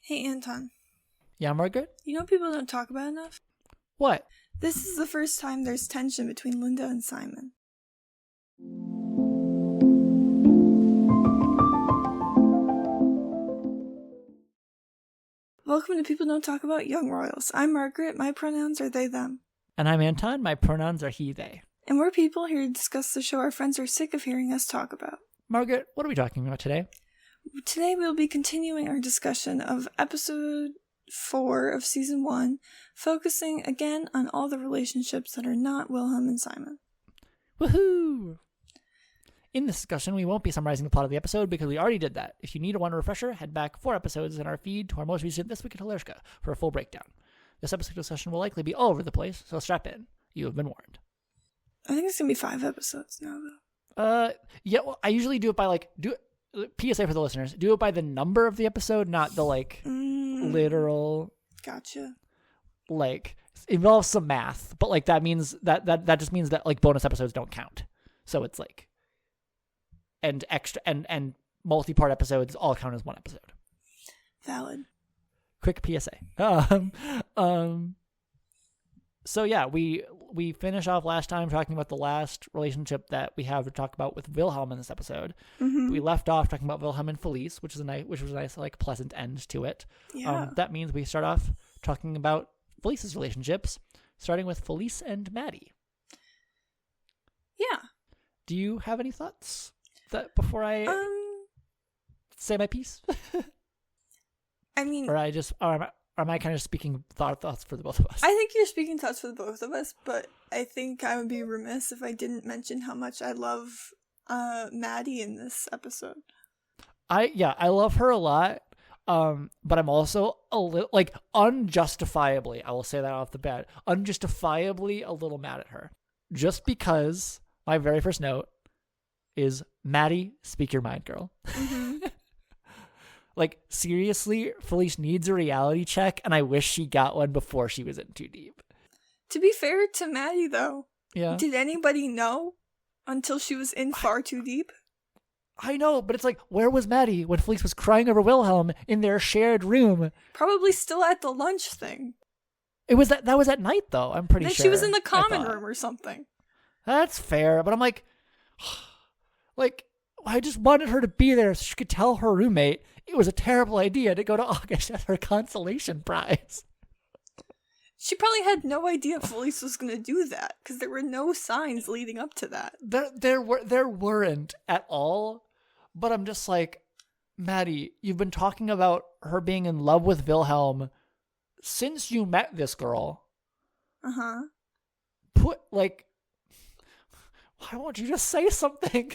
Hey, Anton. Yeah, Margaret? You know people don't talk about enough? What? This is the first time there's tension between Linda and Simon. Welcome to People Don't Talk About Young Royals. I'm Margaret. My pronouns are they, them. And I'm Anton. My pronouns are he, they. And we're people here to discuss the show our friends are sick of hearing us talk about. Margaret, what are we talking about today? Today we'll be continuing our discussion of episode 4 of season 1, focusing again on all the relationships that are not Wilhelm and Simon. Woohoo! In this discussion, we won't be summarizing the plot of the episode because we already did that. If you need a refresher, head back 4 episodes in our feed to our most recent This Week at Hilarska for a full breakdown. This episode discussion will likely be all over the place, so strap in. You have been warned. I think it's going to be 5 episodes now, though. Yeah, well, I usually do it by, PSA for the listeners, do it by the number of the episode, not the, literal... Gotcha. Involves some math, but, that means, that just means that, bonus episodes don't count. So it's, and extra, and multi-part episodes all count as one episode. Valid. Quick PSA. So yeah, we finished off last time talking about the last relationship that we have to talk about with Wilhelm in this episode. Mm-hmm. We left off talking about Wilhelm and Felice, which was a nice, pleasant end to it. Yeah. That means we start off talking about Felice's relationships, starting with Felice and Maddie. Yeah. Do you have any thoughts before I say my piece? I mean, or am I kind of speaking thoughts for the both of us? I think you're speaking thoughts for the both of us, but I think I would be remiss if I didn't mention how much I love Maddie in this episode. I love her a lot, but I'm also a little, unjustifiably, I will say that off the bat, unjustifiably a little mad at her. Just because my very first note is, Maddie, speak your mind, girl. Mm-hmm. Seriously, Felice needs a reality check, and I wish she got one before she was in too deep. To be fair to Maddie, though, yeah, did anybody know until she was in far too deep? I know, but it's where was Maddie when Felice was crying over Wilhelm in their shared room? Probably still at the lunch thing. It was that was at night, though, I'm pretty sure. She was in the common room or something. That's fair, but I'm I just wanted her to be there so she could tell her roommate it was a terrible idea to go to August as her consolation prize. She probably had no idea Felice was going to do that because there were no signs leading up to that. There weren't at all, but I'm just Maddie, you've been talking about her being in love with Wilhelm since you met this girl. Uh-huh. Why won't you just say something?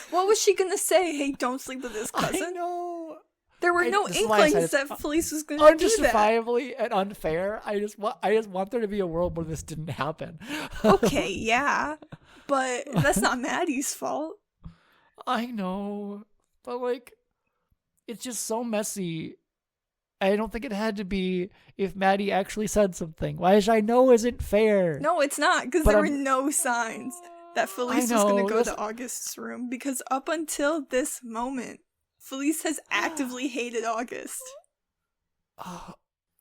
What was she going to say? Hey, don't sleep with his cousin? I know. There were no inklings that Felice was going to do that. Unjustifiably and unfair. I just want there to be a world where this didn't happen. Okay, yeah. But that's not Maddie's fault. I know. But it's just so messy. I don't think it had to be if Maddie actually said something. Which I know isn't fair. No, it's not, because there were no signs that Felice was going to go to August's room, because up until this moment, Felice has actively hated August.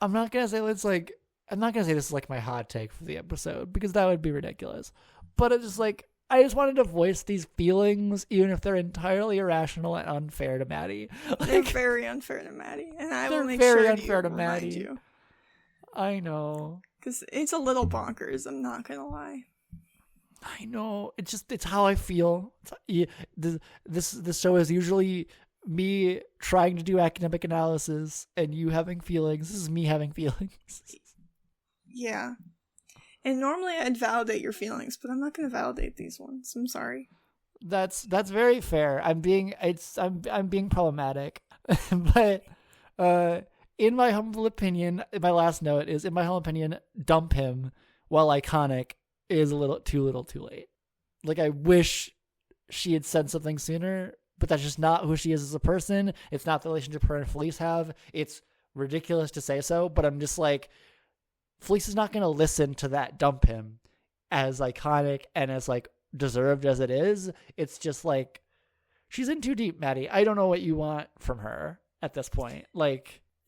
I'm not going to say I'm not going to say this is my hot take for the episode, because that would be ridiculous. But it's just I just wanted to voice these feelings, even if they're entirely irrational and unfair to Maddie. They're very unfair to Maddie, and I will make very sure unfair to Maddie. remind you. I know. Because it's a little bonkers, I'm not going to lie. I know. It's how I feel. This show is usually me trying to do academic analysis and you having feelings. This is me having feelings. Yeah. And normally I'd validate your feelings, but I'm not going to validate these ones. I'm sorry. That's very fair. I'm being problematic. But in my humble opinion, my last note is, in my humble opinion, dump him, while iconic, is a little too late. I wish she had said something sooner, but that's just not who she is as a person. It's not the relationship her and Felice have. It's ridiculous to say so, but I'm just Felice is not going to listen to that dump him, as iconic and as deserved as it is. It's just she's in too deep, Maddie. I don't know what you want from her at this point.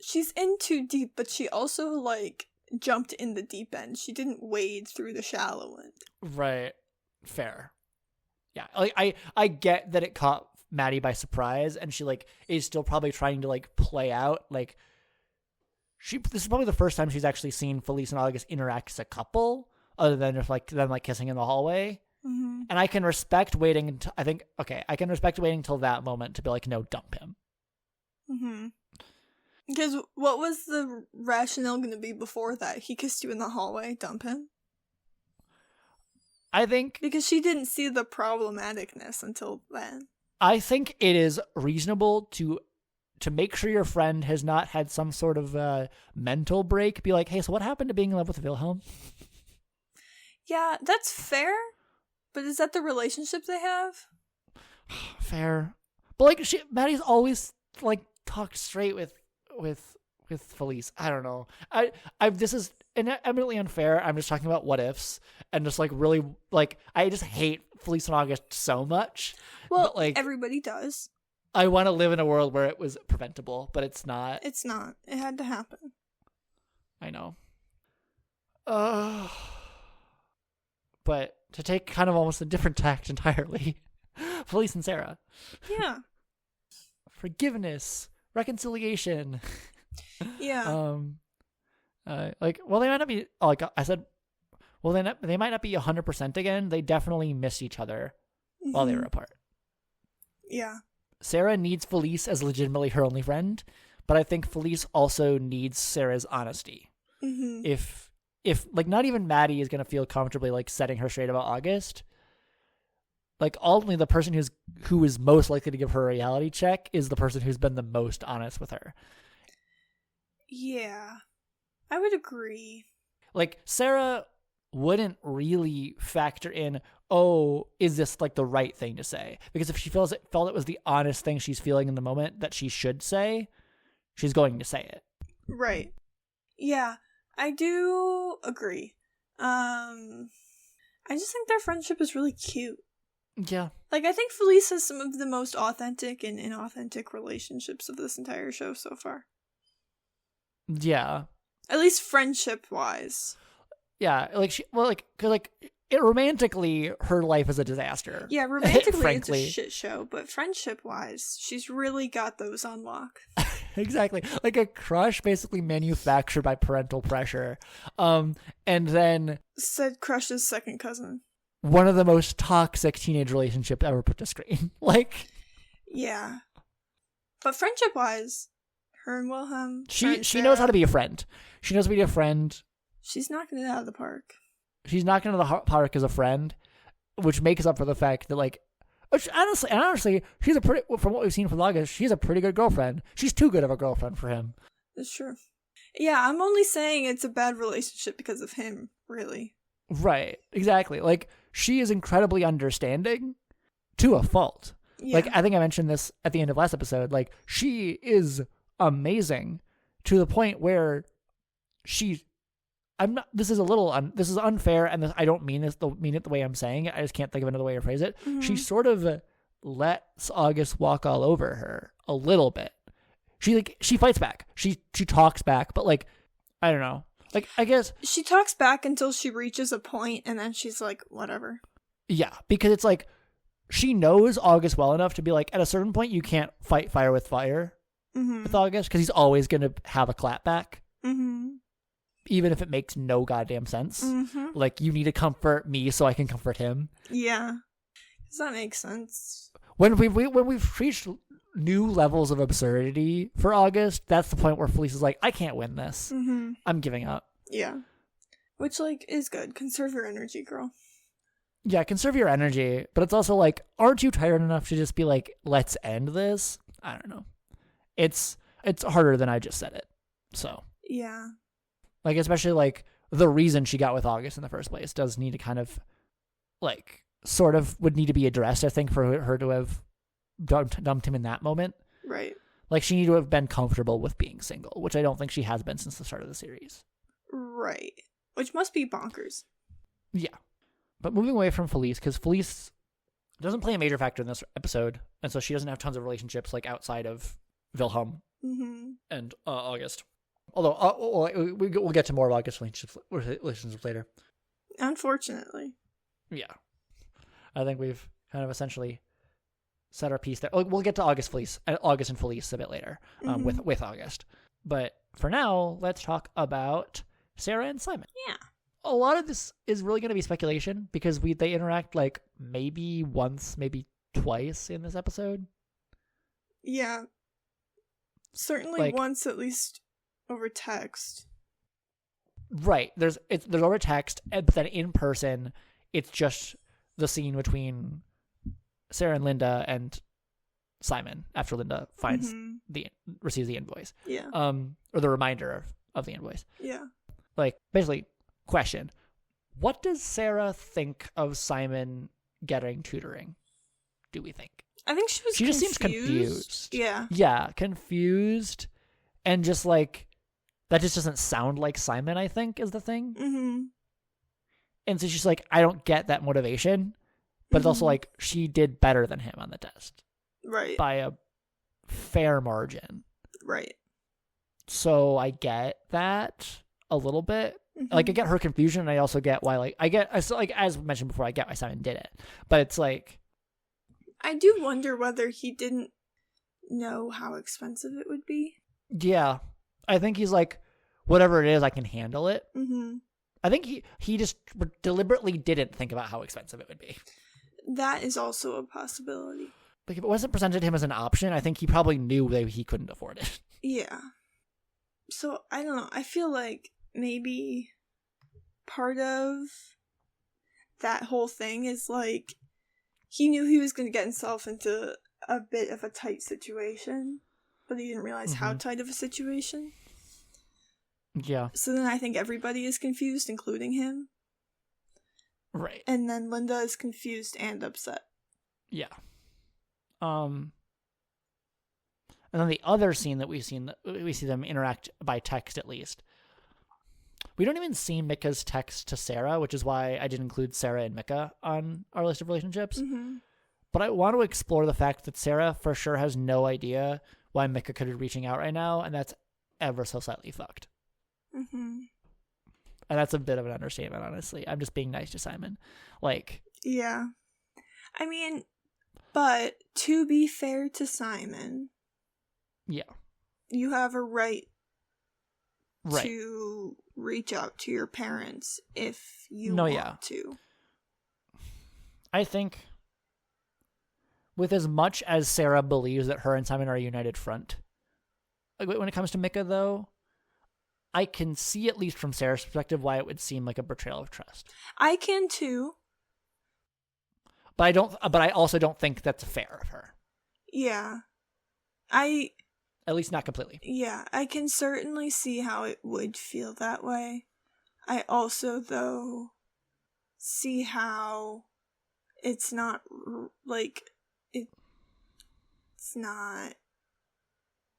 she's in too deep, but she also, like, jumped in the deep end. She didn't wade through the shallow end. Right. Fair. Yeah. Like, I get that it caught Maddie by surprise, and she, like, is still probably trying to, like, play out, like, this is probably the first time she's actually seen Felice and August interact as a couple, other than just, like, them, like, kissing in the hallway. Mm-hmm. And I can respect waiting until, I can respect waiting until that moment to be like, no, dump him. Mm-hmm. Because what was the rationale going to be before that? He kissed you in the hallway, dump him? I think... Because she didn't see the problematicness until then. I think it is reasonable to make sure your friend has not had some sort of mental break. Be like, hey, so what happened to being in love with Wilhelm? Yeah, that's fair. But is that the relationship they have? Fair. But, like, Maddie's always, like, talked straight with Felice. I don't know. This is eminently unfair. I'm just talking about what ifs and just, like, really, like, I just hate Felice and August so much. Well, but, like, everybody does. I want to live in a world where it was preventable, but it's not. It's not. It had to happen. I know. But to take kind of almost a different tact entirely, Felice and Sarah. Yeah. Forgiveness, reconciliation. Yeah. Like, well, they might not be, like I said, well, they might not be 100% again. They definitely miss each other while they were apart. Yeah. Sarah needs Felice as legitimately her only friend, but I think Felice also needs Sarah's honesty. Mm-hmm. If like, not even Maddie is going to feel comfortably, like, setting her straight about August, like, ultimately the person who is most likely to give her a reality check is the person who's been the most honest with her. Yeah. I would agree. Like, Sarah wouldn't really factor in, oh, is this, like, the right thing to say? Because if she felt it was the honest thing she's feeling in the moment that she should say, she's going to say it. Right. Yeah. I do agree. I just think their friendship is really cute. Yeah. Like, I think Felice has some of the most authentic and inauthentic relationships of this entire show so far. Yeah. At least friendship-wise. Yeah. Like, because, like, romantically, her life is a disaster. Yeah, romantically, frankly. it's a shit show, but friendship-wise, she's really got those on lock. Exactly. Like a crush basically manufactured by parental pressure. And then... Said crush's second cousin. One of the most toxic teenage relationships ever put to screen. Like... Yeah. But friendship-wise, her and Wilhelm... She knows how to be a friend. She knows how to be a friend. She's knocking it out of the park. She's knocking it out of the park as a friend, which makes up for the fact that, like... Honestly, she's from what we've seen from August, she's a pretty good girlfriend. She's too good of a girlfriend for him. That's true. Yeah, I'm only saying it's a bad relationship because of him, really. Right, exactly. Like, she is incredibly understanding to a fault. Yeah. Like, I think I mentioned this at the end of last episode. Like, she is amazing to the point where this is unfair, and I don't mean it the way I'm saying it. I just can't think of another way to phrase it. Mm-hmm. She sort of lets August walk all over her a little bit. She fights back. She talks back, but, like, I don't know. Like, I guess she talks back until she reaches a point, and then she's like, whatever. Yeah, because it's like she knows August well enough to be like, at a certain point, you can't fight fire with fire with August, because he's always going to have a clap back. Mm-hmm. Even if it makes no goddamn sense. Mm-hmm. Like, you need to comfort me so I can comfort him. Yeah. Does that make sense? When we've reached new levels of absurdity for August, that's the point where Felice is like, I can't win this. Mm-hmm. I'm giving up. Yeah. Which, like, is good. Conserve your energy, girl. Yeah, conserve your energy. But it's also like, aren't you tired enough to just be like, let's end this? I don't know. It's harder than I just said it. So. Yeah. Like, especially, like, the reason she got with August in the first place does need to kind of, like, sort of would need to be addressed, I think, for her to have dumped him in that moment. Right. Like, she needed to have been comfortable with being single, which I don't think she has been since the start of the series. Right. Which must be bonkers. Yeah. But moving away from Felice, because Felice doesn't play a major factor in this episode, and so she doesn't have tons of relationships, like, outside of Wilhelm and August. Although we'll get to more of August relationships later. Unfortunately. Yeah. I think we've kind of essentially set our piece there. We'll get to August and Felice a bit later with August. But for now, let's talk about Sarah and Simon. Yeah. A lot of this is really going to be speculation because they interact like maybe once, maybe twice in this episode. Yeah. Certainly like, once at least over text. Right. There's over text, but then in person, it's just the scene between Sarah and Linda and Simon after Linda receives the invoice. Yeah. Or the reminder of the invoice. Yeah. Like, basically, question. What does Sarah think of Simon getting tutoring? Do we think? I think she was She just seems confused. Yeah. Yeah, confused. And just like, that just doesn't sound like Simon, I think, is the thing. Mm-hmm. And so she's like, I don't get that motivation. But it's also like, she did better than him on the test. Right. By a fair margin. Right. So I get that a little bit. Like, I get her confusion, and I also get why, like, as mentioned before, I get why Simon did it. But it's like, I do wonder whether he didn't know how expensive it would be. Yeah. I think he's like, whatever it is, I can handle it. Mm-hmm. I think he just deliberately didn't think about how expensive it would be. That is also a possibility. Like, if it wasn't presented to him as an option, I think he probably knew that he couldn't afford it. Yeah. So, I don't know. I feel like maybe part of that whole thing is like, he knew he was going to get himself into a bit of a tight situation, but he didn't realize how tight of a situation. Yeah. So then I think everybody is confused, including him. Right. And then Linda is confused and upset. Yeah. And then the other scene that we see them interact by text, at least. We don't even see Mika's text to Sarah, which is why I didn't include Sarah and Mika on our list of relationships. Mm-hmm. But I want to explore the fact that Sarah for sure has no idea why Mika could be reaching out right now, and that's ever so slightly fucked. Mm-hmm. And that's a bit of an understatement, honestly. I'm just being nice to Simon. Like... Yeah. I mean, but to be fair to Simon... Yeah. You have a right to reach out to your parents if you want to. I think with as much as Sarah believes that her and Simon are a united front, when it comes to Mika, though, I can see, at least from Sarah's perspective, why it would seem like a betrayal of trust. I can too. But I also don't think that's fair of her. Yeah. At least not completely. Yeah, I can certainly see how it would feel that way. I also, though, see how it's not, like, it's not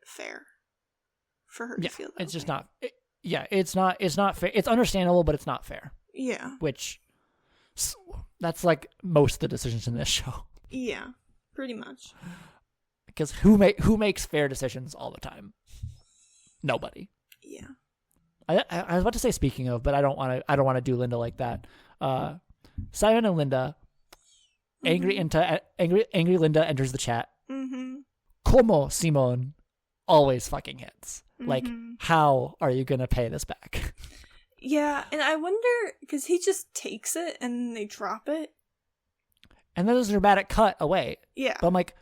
fair for her to feel that it's just way. not. It's not fair. It's understandable, but it's not fair. Yeah. Which, that's like most of the decisions in this show. Yeah, pretty much. Because who makes fair decisions all the time? Nobody. Yeah. I was about to say speaking of, but I don't want to do Linda like that. Simon and Linda, angry Linda enters the chat. Mm-hmm. Como Simon always fucking hits. Mm-hmm. Like, how are you gonna pay this back? Yeah, and I wonder because he just takes it and they drop it, and then there's a dramatic cut away. Yeah, but I'm like,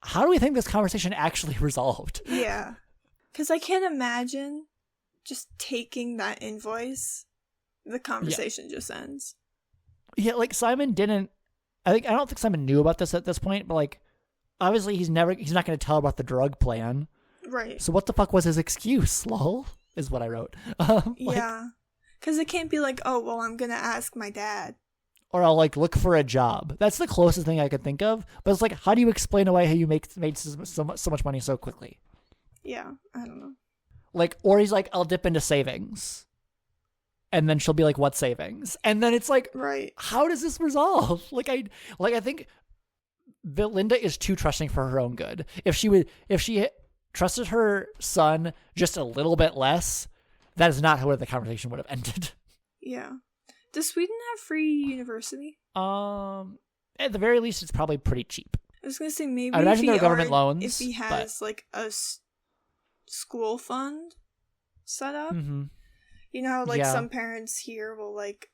how do we think this conversation actually resolved? Yeah. Because I can't imagine just taking that invoice. The conversation just ends. Yeah, like Simon didn't... I don't think Simon knew about this at this point, but like, obviously he's not going to tell about the drug plan. Right. So what the fuck was his excuse, lol? Is what I wrote. Yeah. Because it can't be like, oh, well, I'm going to ask my dad. Or I'll like look for a job. That's the closest thing I could think of. But it's like, how do you explain away how you made so much money so quickly? Yeah, I don't know. Like, or he's like, I'll dip into savings, and then she'll be like, what savings? And then it's like, right? How does this resolve? I think Linda is too trusting for her own good. If she trusted her son just a little bit less, that is not how the conversation would have ended. Yeah. Does Sweden have free university? At the very least, it's probably pretty cheap. I was gonna say maybe I imagine there are government loans. If he has like a school fund set up, you know, how, like some parents here will like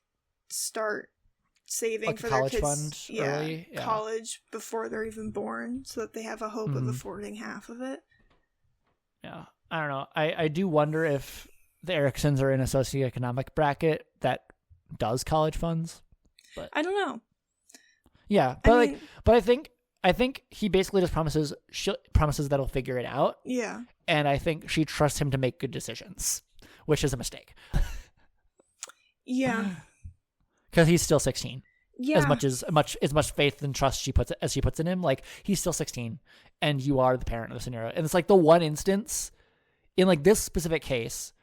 start saving like for a their college kids, fund early? Yeah. college before they're even born, so that they have a hope of affording half of it. Yeah, I don't know. I do wonder if the Ericksons are in a socioeconomic bracket that does college funds. But I don't know. Yeah, but I think he basically just promises that he'll figure it out. Yeah. And I think she trusts him to make good decisions, which is a mistake. Yeah. Because he's still 16. Yeah. As much faith and trust she puts in him, like he's still 16, and you are the parent of the scenario. And it's like the one instance in like this specific case,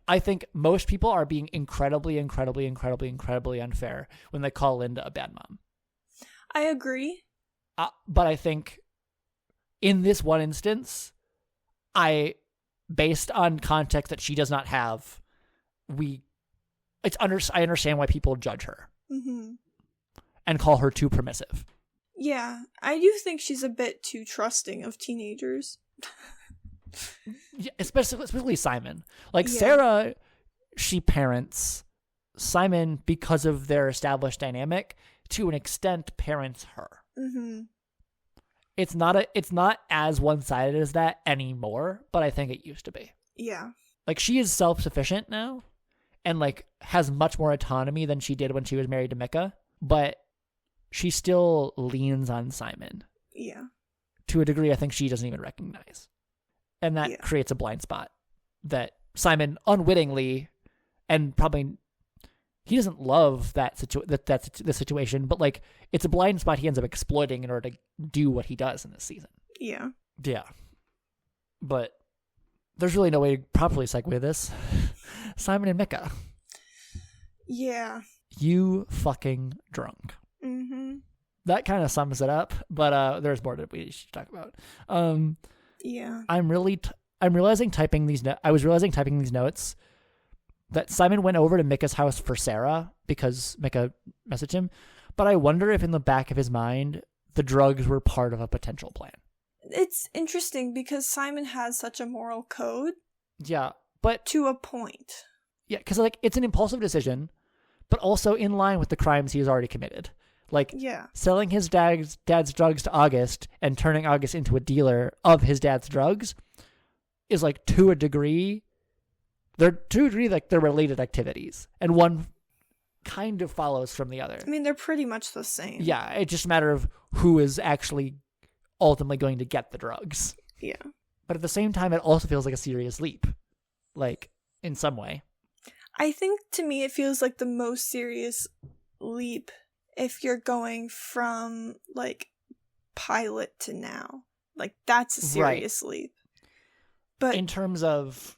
I think most people are being incredibly unfair when they call Linda a bad mom. I agree. But I think in this one instance, based on context that she does not have, I understand why people judge her and call her too permissive. Yeah, I do think she's a bit too trusting of teenagers. Yeah, especially Simon. Like Sarah, she parents Simon because of their established dynamic. To an extent, parents her. It's not as one-sided as that anymore, but I think it used to be. Yeah. Like she is self-sufficient now and like has much more autonomy than she did when she was married to Micah, but she still leans on Simon. Yeah. To a degree I think she doesn't even recognize. And that creates a blind spot that Simon unwittingly, and probably he doesn't love that's the situation, but like it's a blind spot he ends up exploiting in order to do what he does in this season. Yeah. Yeah. But there's really no way to properly segue this. Simon and Micah. Yeah. You fucking drunk. That kind of sums it up, but there's more that we should talk about. Yeah. I was realizing typing these notes that Simon went over to Micah's house for Sarah because Micah messaged him, but I wonder if in the back of his mind the drugs were part of a potential plan. It's interesting because Simon has such a moral code. Yeah, but to a point. Yeah, because like it's an impulsive decision, but also in line with the crimes he has already committed. Like selling his dad's drugs to August and turning August into a dealer of his dad's drugs is like to a degree. They're like they're related activities, and one kind of follows from the other. I mean, they're pretty much the same. Yeah, it's just a matter of who is actually ultimately going to get the drugs. Yeah. But at the same time, it also feels like a serious leap, like in some way. I think to me it feels like the most serious leap if you're going from like pilot to now. Like that's a serious leap. But in terms of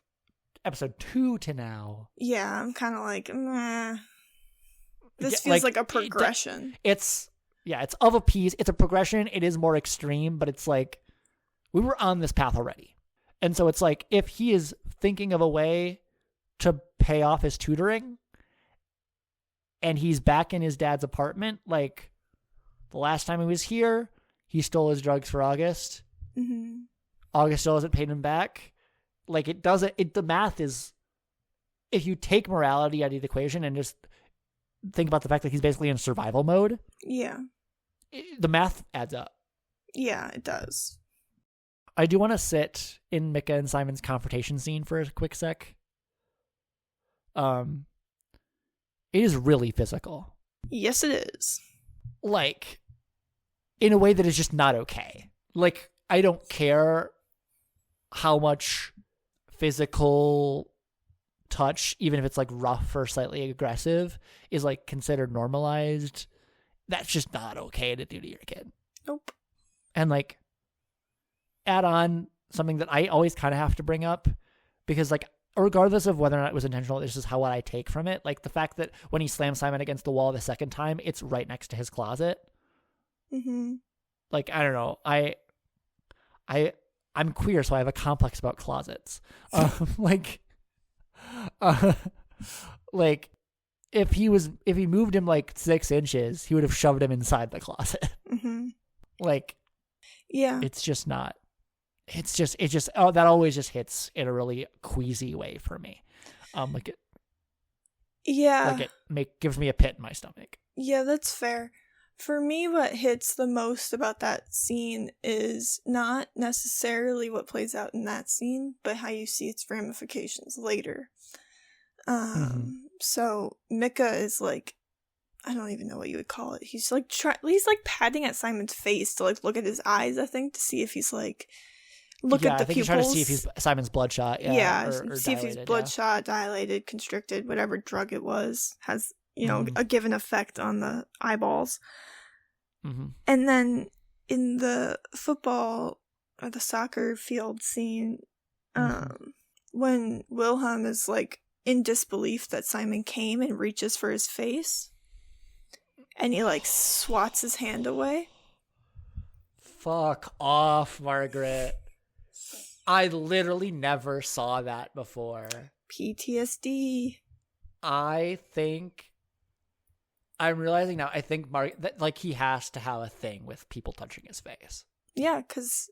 episode 2 to now, yeah, I'm kind of like, meh. This feels like a progression. It's of a piece. It's a progression. It is more extreme, but it's like we were on this path already. And so it's like if he is thinking of a way to pay off his tutoring and he's back in his dad's apartment, like the last time he was here, he stole his drugs for August. August still hasn't paid him back. Like the math is, if you take morality out of the equation and just think about the fact that he's basically in survival mode. Yeah. The math adds up. Yeah, it does. I do want to sit in Micah and Simon's confrontation scene for a quick sec. It is really physical. Yes, it is. Like, in a way that is just not okay. Like, I don't care how much physical touch, even if it's like rough or slightly aggressive, is like considered normalized. That's just not okay to do to your kid. Nope. And like, add on something that I always kind of have to bring up, because like, regardless of whether or not it was intentional, this is how what I take from it. Like the fact that when he slams Simon against the wall the second time, it's right next to his closet. Like, I don't know. I I'm queer, so I have a complex about closets. Like, like if he moved him like 6 inches, he would have shoved him inside the closet. Mm-hmm. Like, yeah, it's just not. It just that always just hits in a really queasy way for me. Like it. Yeah. Like it gives me a pit in my stomach. Yeah, that's fair. For me, what hits the most about that scene is not necessarily what plays out in that scene, but how you see its ramifications later. So Micah is like, I don't even know what you would call it. He's like patting at Simon's face to like look at his eyes, I think, to see if he's like at the I think pupils. he's trying to see if Simon's bloodshot. Or see dilated, if he's bloodshot, dilated, constricted, whatever drug it was, has a given effect on the eyeballs. Mm-hmm. And then in the football or the soccer field scene, when Wilhelm is like in disbelief that Simon came and reaches for his face, and he like swats his hand away. Fuck off, Margaret. I literally never saw that before. PTSD. I think I'm realizing now. I think that like he has to have a thing with people touching his face. Yeah, because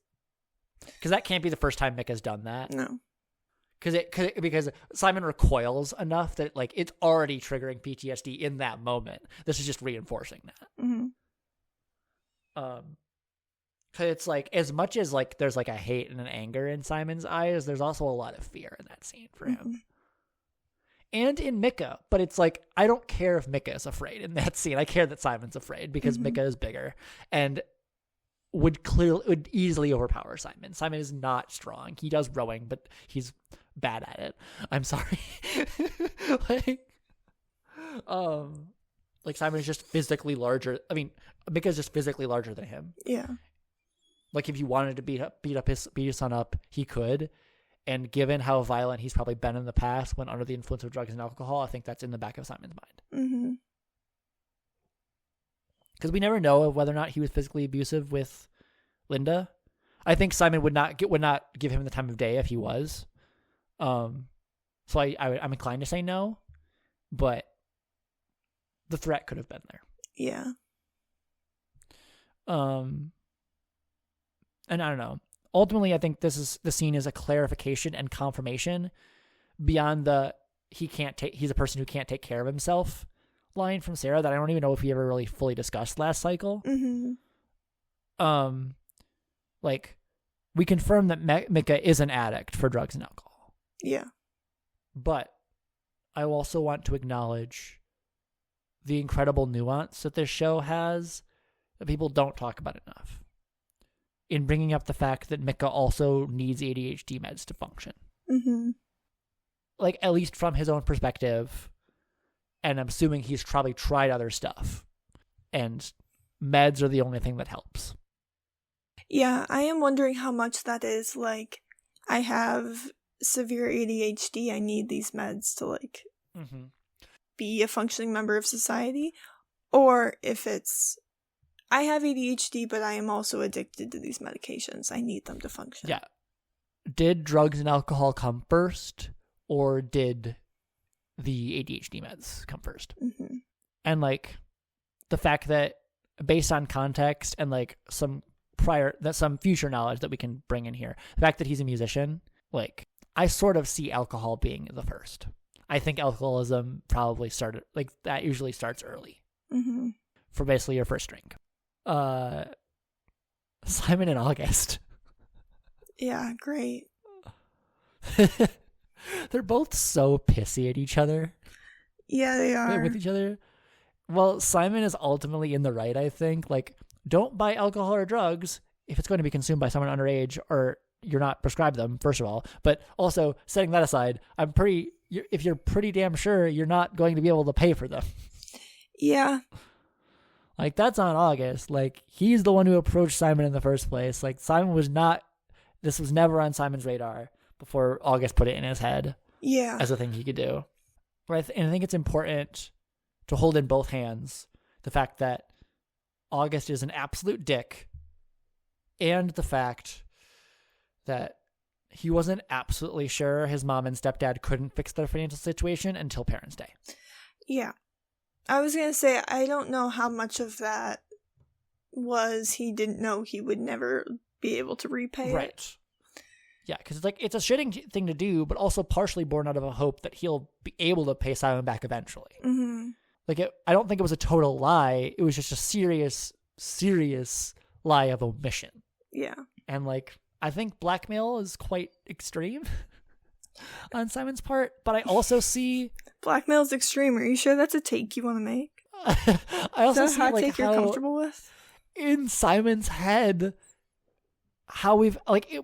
that can't be the first time Mick has done that. No, because Simon recoils enough that like it's already triggering PTSD in that moment. This is just reinforcing that. Mm-hmm. Cause it's like as much as like there's like a hate and an anger in Simon's eyes, there's also a lot of fear in that scene for him. And in Micah, but it's like I don't care if Micah is afraid in that scene. I care that Simon's afraid because Micah is bigger and would easily overpower Simon. Simon is not strong. He does rowing, but he's bad at it. I'm sorry. like Simon is just physically larger. I mean, Micah's just physically larger than him. Yeah. Like if you wanted to beat his son up, he could. And given how violent he's probably been in the past when under the influence of drugs and alcohol, I think that's in the back of Simon's mind. Mm-hmm. Because we never know whether or not he was physically abusive with Linda. I think Simon would not give him the time of day if he was. So I'm inclined to say no, but the threat could have been there. Yeah. And I don't know. Ultimately, I think the scene is a clarification and confirmation beyond he's a person who can't take care of himself line from Sarah that I don't even know if we ever really fully discussed last cycle. Mm-hmm. Like we confirmed that Micah is an addict for drugs and alcohol. Yeah. But I also want to acknowledge the incredible nuance that this show has that people don't talk about enough. In bringing up the fact that Micah also needs ADHD meds to function. Mm-hmm. Like, at least from his own perspective, and I'm assuming he's probably tried other stuff, and meds are the only thing that helps. Yeah, I am wondering how much that is, like, I have severe ADHD, I need these meds to, like, be a functioning member of society, or if it's, I have ADHD, but I am also addicted to these medications. I need them to function. Yeah. Did drugs and alcohol come first, or did the ADHD meds come first? Mm-hmm. And, like, the fact that, based on context and, like, some future knowledge that we can bring in here, the fact that he's a musician, like, I sort of see alcohol being the first. I think alcoholism probably started, like, that usually starts early. Mm-hmm. For basically your first drink. Simon and August. Yeah, great. They're both so pissy at each other. Yeah, they are. With each other. Well, Simon is ultimately in the right, I think. Like, don't buy alcohol or drugs if it's going to be consumed by someone underage or you're not prescribed them, first of all. But also, setting that aside, if you're pretty damn sure you're not going to be able to pay for them. Yeah. Like, that's on August. Like, he's the one who approached Simon in the first place. Like, this was never on Simon's radar before August put it in his head. Yeah. As a thing he could do. Right? And I think it's important to hold in both hands the fact that August is an absolute dick and the fact that he wasn't absolutely sure his mom and stepdad couldn't fix their financial situation until Parents' Day. Yeah. I was going to say, I don't know how much of that was he didn't know he would never be able to repay it. Yeah, because it's a shitting thing to do, but also partially born out of a hope that he'll be able to pay Simon back eventually. Mm-hmm. I don't think it was a total lie. It was just a serious, serious lie of omission. Yeah. And I think blackmail is quite extreme on Simon's part, but I also see blackmail is extreme. Are you sure that's a take you want to make? I also is that see a hot take you're comfortable with? In Simon's head, how we've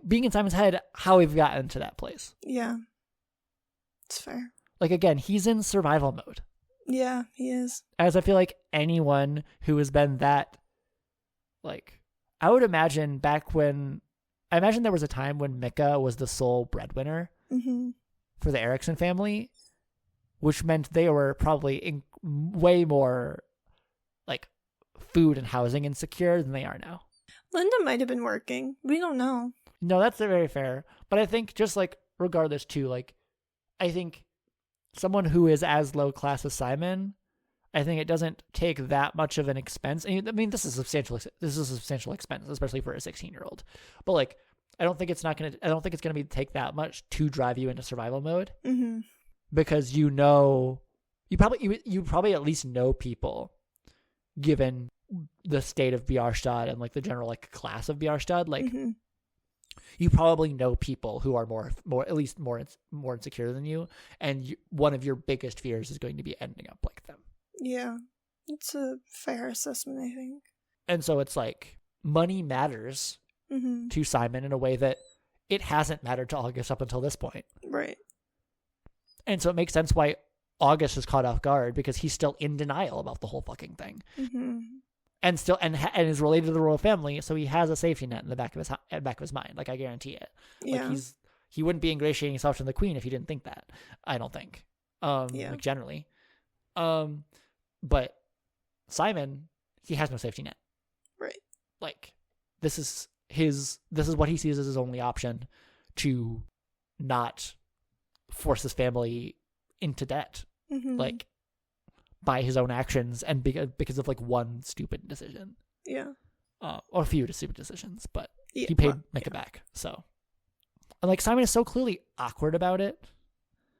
being in Simon's head, how we've gotten to that place. Yeah, it's fair. Again, he's in survival mode. Yeah, he is. As I feel like anyone who has been that, I would imagine I imagine there was a time when Micah was the sole breadwinner for the Erickson family, which meant they were probably way more food and housing insecure than they are now. Linda might have been working. We don't know. No, that's very fair. But I think just regardless too, I think someone who is as low class as Simon, I think it doesn't take that much of an expense. I mean, this is a substantial expense, especially for a 16-year-old. But I don't think it's going to take that much to drive you into survival mode. Mm-hmm. Because you probably at least know people, given the state of Bjarstad and the general class of Bjarstad. You probably know people who are more at least more insecure than you, and one of your biggest fears is going to be ending up like them. Yeah, it's a fair assessment, I think. And so it's money matters to Simon in a way that it hasn't mattered to August up until this point. Right. And so it makes sense why August is caught off guard, because he's still in denial about the whole fucking thing. Mm-hmm. And still and is related to the royal family, so he has a safety net in the back of his mind. I guarantee it. Yeah. He wouldn't be ingratiating himself to the queen if he didn't think that. I don't think. Generally. But Simon, he has no safety net. Right. This is what he sees as his only option to not force his family into debt. Mm-hmm. By his own actions and because of one stupid decision. Yeah. Or a few stupid decisions, but yeah, he paid Micah back. So, and Simon is so clearly awkward about it.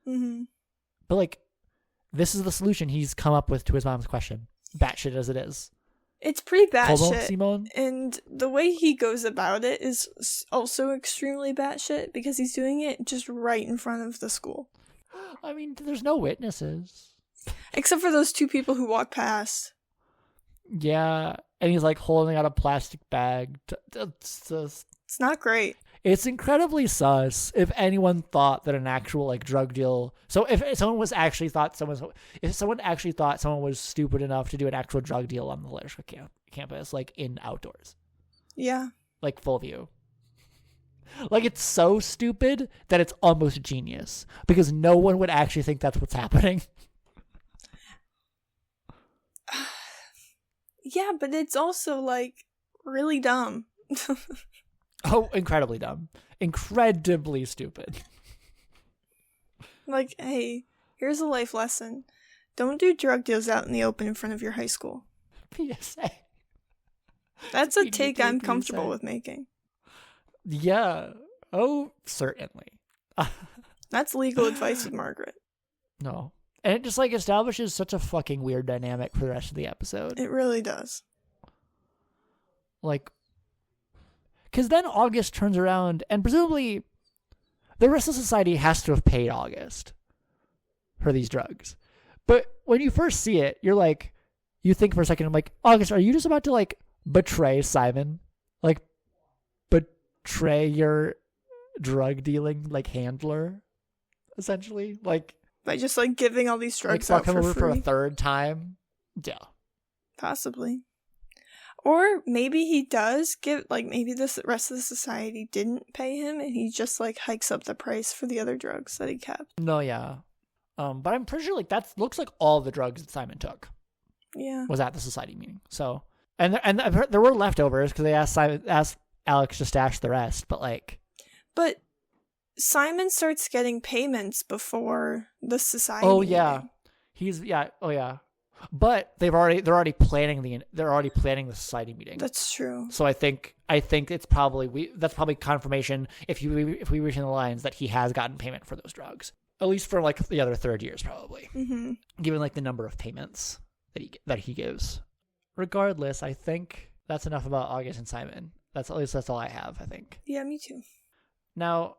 Mm-hmm. But this is the solution he's come up with to his mom's question. Batshit as it is. It's pretty batshit. Simone? And the way he goes about it is also extremely batshit, because he's doing it just right in front of the school. I mean, there's no witnesses. Except for those two people who walk past. Yeah, and he's holding out a plastic bag. It's not great. It's incredibly sus. If anyone thought that an actual drug deal, so if someone actually thought someone was stupid enough to do an actual drug deal on the literature campus, in outdoors. Yeah. Full view. It's so stupid that it's almost genius, because no one would actually think that's what's happening. Yeah, but it's also really dumb. Oh, incredibly dumb. Incredibly stupid. Hey, here's a life lesson. Don't do drug deals out in the open in front of your high school. PSA. That's a take I'm comfortable with making. Yeah. Oh, certainly. That's legal advice with Margaret. No. And it just establishes such a fucking weird dynamic for the rest of the episode. It really does. Because then August turns around, and presumably the rest of society has to have paid August for these drugs. But when you first see it, you're you think for a second, I'm August, are you just about to betray Simon? Betray your drug dealing handler, essentially? By just giving all these drugs out fuck him over free? for a third time? Yeah. Possibly. Or maybe he does give, maybe the rest of the society didn't pay him, and he just hikes up the price for the other drugs that he kept. No, yeah. But I'm pretty sure that looks like all the drugs that Simon took. Yeah. Was at the society meeting. So, and I've heard there were leftovers because they asked Alex to stash the rest, but But Simon starts getting payments before the society. Oh meeting. yeah, oh yeah. But they're already planning the society meeting. That's true. So I think it's probably that's probably confirmation if we reach in the lines that he has gotten payment for those drugs, at least for like the other third years probably, given like the number of payments that he gives. Regardless, I think that's enough about August and Simon. That's all I have. I think. Yeah, me too. Now,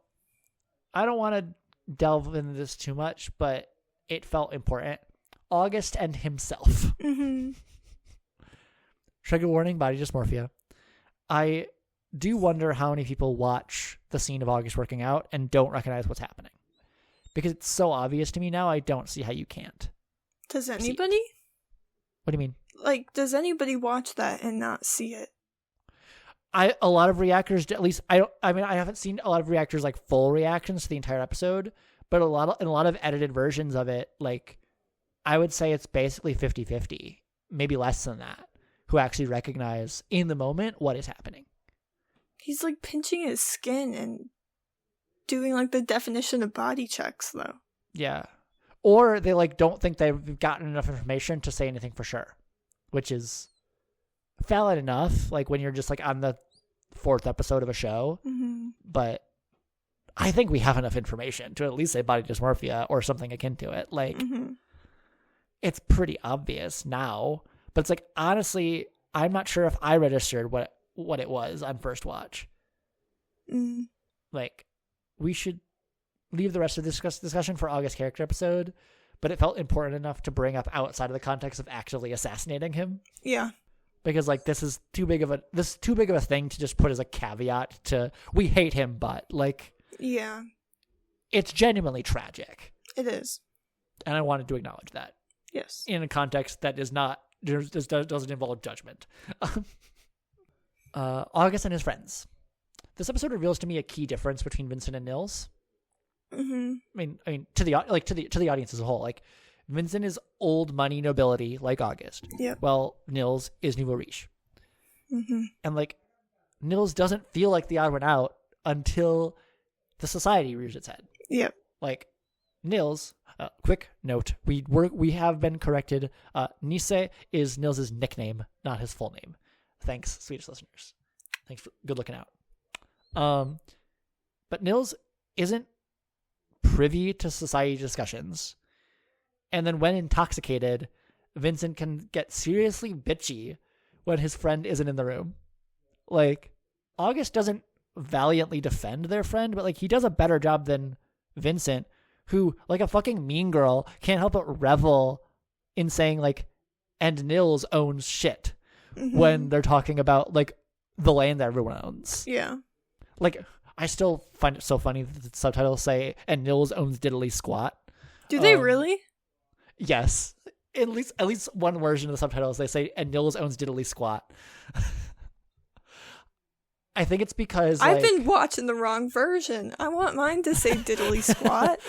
I don't want to delve into this too much, but it felt important. August and himself. Trigger warning, body dysmorphia. I do wonder how many people watch the scene of August working out and don't recognize what's happening. Because it's so obvious to me now, I don't see how you can't. Does anybody? What do you mean? Like, does anybody watch that and not see it? A lot of reactors, at least I haven't seen a lot of reactors like full reactions to the entire episode, but in a lot of edited versions of it, like I would say it's basically 50-50, maybe less than that, who actually recognize in the moment what is happening. He's like pinching his skin and doing like the definition of body checks though. Yeah. Or they like don't think they've gotten enough information to say anything for sure, which is valid enough, like when you're just like on the 4th episode of a show. But I think we have enough information to at least say body dysmorphia or something akin to it. Like it's pretty obvious now, but it's like, honestly, I'm not sure if I registered what it was on first watch. Like, we should leave the rest of this discussion for August's character episode, but it felt important enough to bring up outside of the context of actually assassinating him. Yeah. Because like this is too big of a thing to just put as a caveat to we hate him, but like yeah, it's genuinely tragic. It is, and I wanted to acknowledge that. Yes, in a context that is not doesn't involve judgment. August and his friends. This episode reveals to me a key difference between Vincent and Nils. I mean, to the audience as a whole, like. Vincent is old money nobility like August. Yep. Well, Nils is nouveau riche. And like, Nils doesn't feel like the odd one out until the society rears its head. Yep. Like, Nils, quick note, we have been corrected. Nisse is Nils's nickname, not his full name. Thanks, Swedish listeners. Thanks for good looking out. But Nils isn't privy to society discussions. And then when intoxicated, Vincent can get seriously bitchy when his friend isn't in the room. Like, August doesn't valiantly defend their friend, but like he does a better job than Vincent, who, like a fucking mean girl, can't help but revel in saying like, and Nils owns shit when they're talking about like the land that everyone owns. Yeah. Like, I still find it so funny that the subtitles say, and Nils owns diddly squat. Do they really? Yes. At least one version of the subtitles, they say, and Nils owns diddly squat. I think it's because I've been watching the wrong version. I want mine to say diddly squat.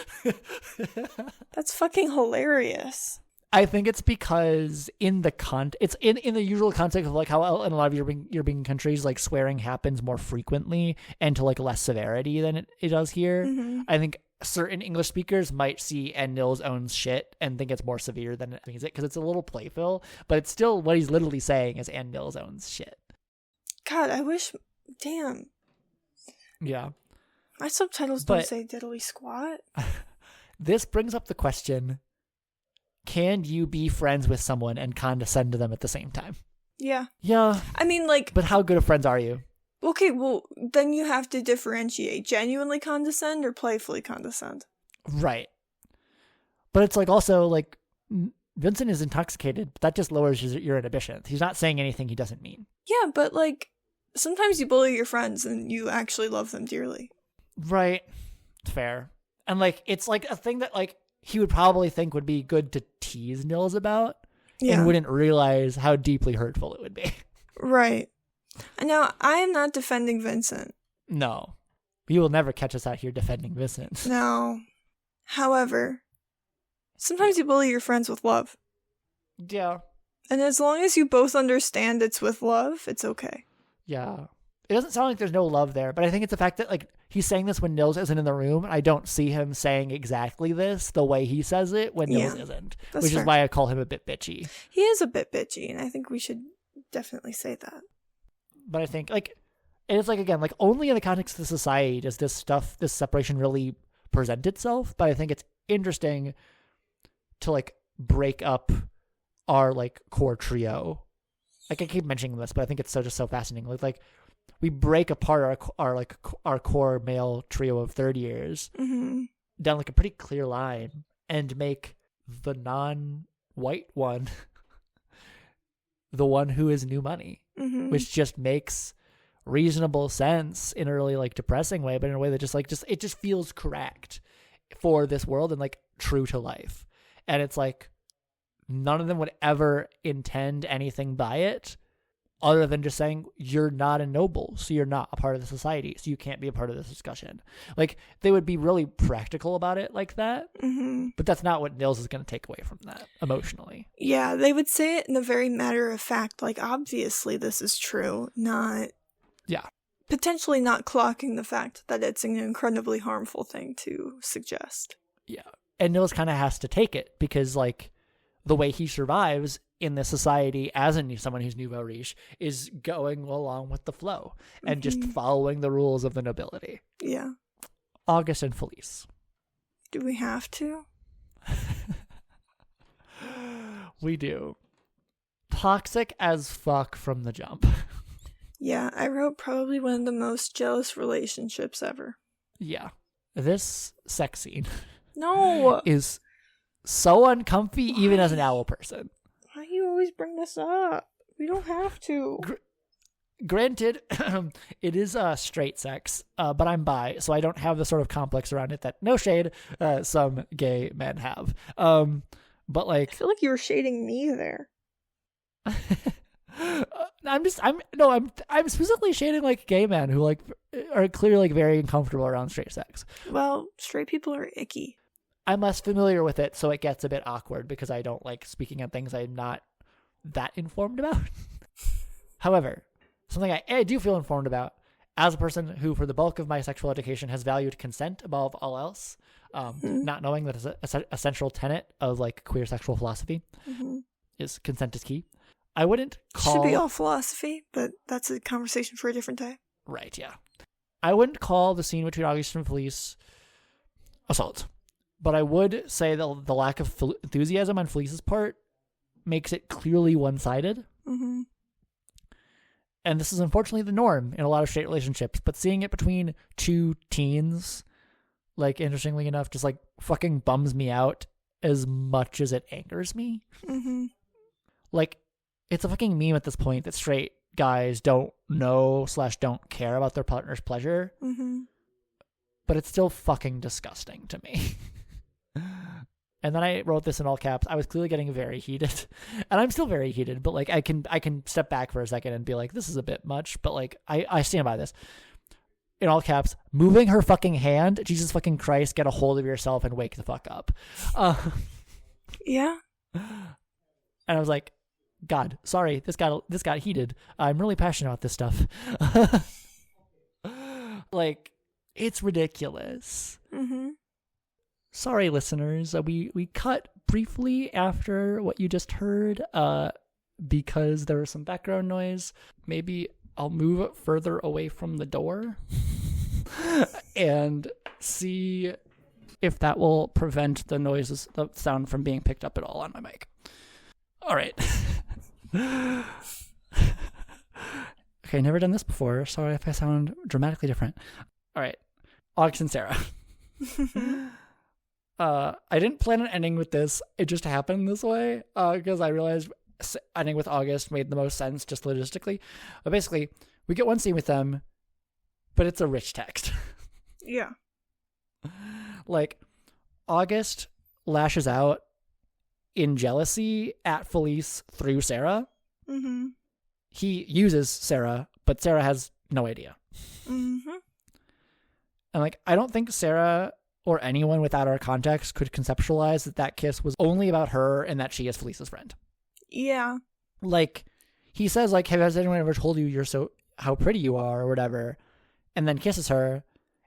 That's fucking hilarious. I think it's because it's in the usual context of like how in a lot of European countries like swearing happens more frequently and to like less severity than it does here. I think certain English speakers might see and Nils owns shit and think it's more severe than it means it because it's a little playful, but it's still what he's literally saying is and Nils owns shit. God, I wish. Damn. Yeah. My subtitles don't say diddly squat. This brings up the question: can you be friends with someone and condescend to them at the same time? Yeah. Yeah. I mean, like... But how good of friends are you? Okay, well, then you have to differentiate. Genuinely condescend or playfully condescend? Right. But it's like also, like, Vincent is intoxicated, but that just lowers your inhibitions. He's not saying anything he doesn't mean. Yeah, but, like, sometimes you bully your friends and you actually love them dearly. Right. Fair. And, like, it's, like, a thing that, like, he would probably think would be good to tease Nils about and wouldn't realize how deeply hurtful it would be. Right. And now, I am not defending Vincent. No. You will never catch us out here defending Vincent. No. However, sometimes you bully your friends with love. Yeah. And as long as you both understand it's with love, it's okay. Yeah. It doesn't sound like there's no love there, but I think it's the fact that, like, he's saying this when Nils isn't in the room. I don't see him saying exactly this the way he says it when Nils isn't, which is why I call him a bit bitchy. He is a bit bitchy, and I think we should definitely say that. But I think, like, it's like, again, like, only in the context of the society does this separation really present itself. But I think it's interesting to, like, break up our, like, core trio. Like, I keep mentioning this, but I think it's just so fascinating. Like we break apart our core male trio of third years down, like, a pretty clear line and make the non-white one the one who is new money, which just makes reasonable sense in a really, like, depressing way, but in a way that it just feels correct for this world and, like, true to life. And it's like none of them would ever intend anything by it other than just saying, you're not a noble, so you're not a part of the society, so you can't be a part of this discussion. Like, they would be really practical about it like that, but that's not what Nils is going to take away from that emotionally. Yeah, they would say it in a very matter of fact, like, obviously this is true, not... Yeah. Potentially not clocking the fact that it's an incredibly harmful thing to suggest. Yeah. And Nils kind of has to take it because, like, the way he survives in this society as someone who's nouveau riche is going along with the flow and just following the rules of the nobility. Yeah. August and Felice. Do we have to? We do. Toxic as fuck from the jump. Yeah, I wrote probably one of the most jealous relationships ever. Yeah. This sex scene is so uncomfy even as an owl person. Why do you always bring this up? We don't have to. Granted, it is straight sex, but I'm bi, so I don't have the sort of complex around it that, no shade, some gay men have. But, like, I feel like you were shading me there. I'm specifically shading, like, gay men who, like, are clearly, like, very uncomfortable around straight sex. Well, straight people are icky. I'm less familiar with it, so it gets a bit awkward because I don't like speaking on things I'm not that informed about. However, something I do feel informed about as a person who, for the bulk of my sexual education, has valued consent above all else, not knowing that it's a central tenet of, like, queer sexual philosophy is consent is key. I wouldn't call... Should be all philosophy, but that's a conversation for a different day. Right, yeah. I wouldn't call the scene between August and Felice assault. But I would say that the lack of enthusiasm on Felice's part makes it clearly one-sided. And this is unfortunately the norm in a lot of straight relationships. But seeing it between two teens, like, interestingly enough, just, like, fucking bums me out as much as it angers me. Like, it's a fucking meme at this point that straight guys don't know / don't care about their partner's pleasure. But it's still fucking disgusting to me. And then I wrote this in all caps. I was clearly getting very heated, and I'm still very heated, but, like, I can step back for a second and be like, this is a bit much, but, like, I stand by this. In all caps, moving her fucking hand, Jesus fucking Christ, get a hold of yourself and wake the fuck up. Yeah. And I was like, God, sorry, this got heated. I'm really passionate about this stuff. Like, it's ridiculous. Sorry, listeners. We cut briefly after what you just heard because there was some background noise. Maybe I'll move further away from the door and see if that will prevent the sound from being picked up at all on my mic. All right. Okay, never done this before. Sorry if I sound dramatically different. All right. August and Sarah. I didn't plan on ending with this. It just happened this way because I realized ending with August made the most sense just logistically. But basically, we get one scene with them, but it's a rich text. Yeah. Like, August lashes out in jealousy at Felice through Sarah. He uses Sarah, but Sarah has no idea. And, like, I don't think Sarah or anyone without our context could conceptualize that kiss was only about her and that she is Felice's friend. Yeah. Like, he says, like, has anyone ever told you how pretty you are or whatever, and then kisses her,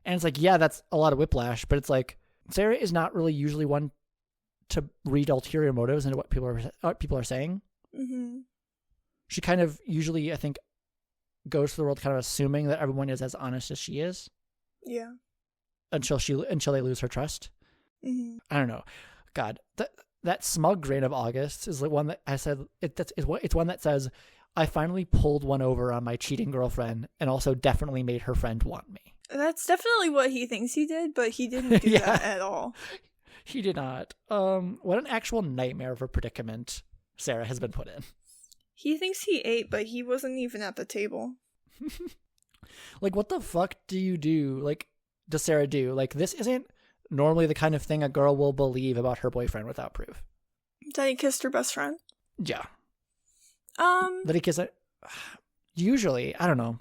And it's like, yeah, that's a lot of whiplash, but it's like Sarah is not really usually one to read ulterior motives into what people are saying. Mm-hmm. She kind of usually, I think, goes through the world kind of assuming that everyone is as honest as she is. Yeah. Until they lose her trust. Mm-hmm. I don't know. God, that smug grain of August is the one that I said. It's one that says, I finally pulled one over on my cheating girlfriend and also definitely made her friend want me. That's definitely what he thinks he did, but he didn't do that at all. He did not. What an actual nightmare of a predicament Sarah has been put in. He thinks he ate, but he wasn't even at the table. Like, what the fuck do you do? Like, does Sarah do? Like, this isn't normally the kind of thing a girl will believe about her boyfriend without proof. That he kissed her best friend? Yeah. That he kissed her? Usually, I don't know.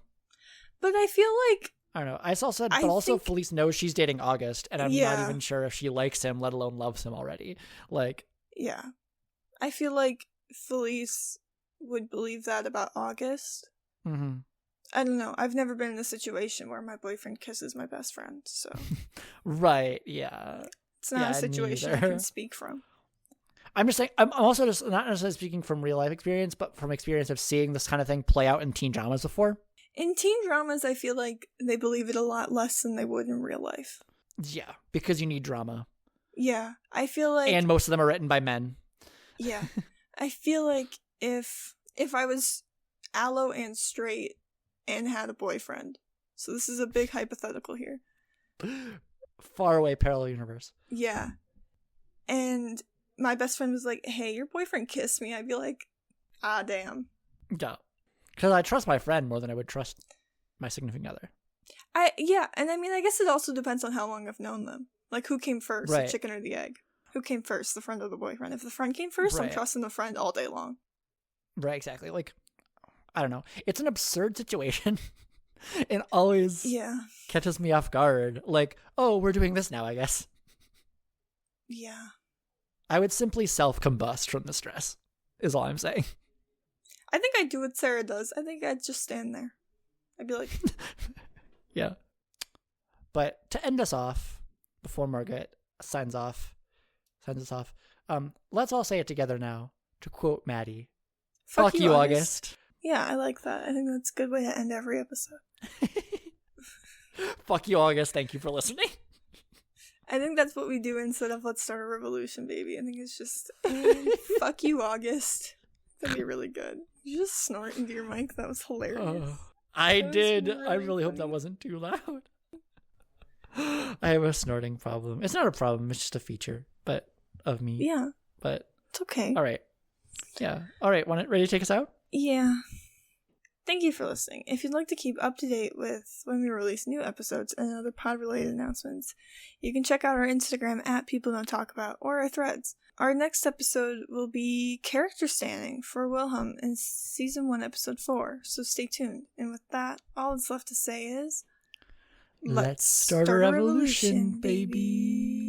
But I feel like... I don't know. I saw said, but also Felice knows she's dating August, and I'm not even sure if she likes him, let alone loves him already. Like... Yeah. I feel like Felice would believe that about August. Mm-hmm. I don't know. I've never been in a situation where my boyfriend kisses my best friend, so... Right, yeah. It's not a situation I can speak from. I'm just saying, I'm also just not necessarily speaking from real life experience, but from experience of seeing this kind of thing play out in teen dramas before. In teen dramas, I feel like they believe it a lot less than they would in real life. Yeah, because you need drama. Yeah, I feel like... And most of them are written by men. Yeah. I feel like if I was allo and straight and had a boyfriend, so this is a big hypothetical here. Far away parallel universe. Yeah. And my best friend was like, hey, your boyfriend kissed me. I'd be like, ah, damn. Yeah. Because I trust my friend more than I would trust my significant other. Yeah, and I mean, I guess it also depends on how long I've known them. Like, who came first, the chicken or the egg? Who came first, the friend or the boyfriend? If the friend came first, I'm trusting the friend all day long. Right, exactly. Like, I don't know. It's an absurd situation. It always catches me off guard. Like, oh, we're doing this now, I guess. Yeah. I would simply self-combust from the stress, is all I'm saying. I think I'd do what Sarah does. I think I'd just stand there. I'd be like... Yeah. But to end us off, before Margaret signs us off, let's all say it together now, to quote Maddie. Fuck you, August. Yeah, I like that. I think that's a good way to end every episode. Fuck you, August. Thank you for listening. I think that's what we do instead of let's start a revolution, baby. I think it's just, fuck you, August. That'd be really good. You just snort into your mic. That was hilarious. I did. Really I really hope that wasn't too loud. I have a snorting problem. It's not a problem. It's just a feature, but of me. Yeah. But it's okay. All right. Yeah. All right. Ready to take us out? Yeah. Thank you for listening. If you'd like to keep up to date with when we release new episodes and other pod-related announcements, you can check out our Instagram at People Don't Talk About or our threads. Our next episode will be character standing for Wilhelm in Season 1, Episode 4, so stay tuned. And with that, all that's left to say is... Let's start a revolution, baby.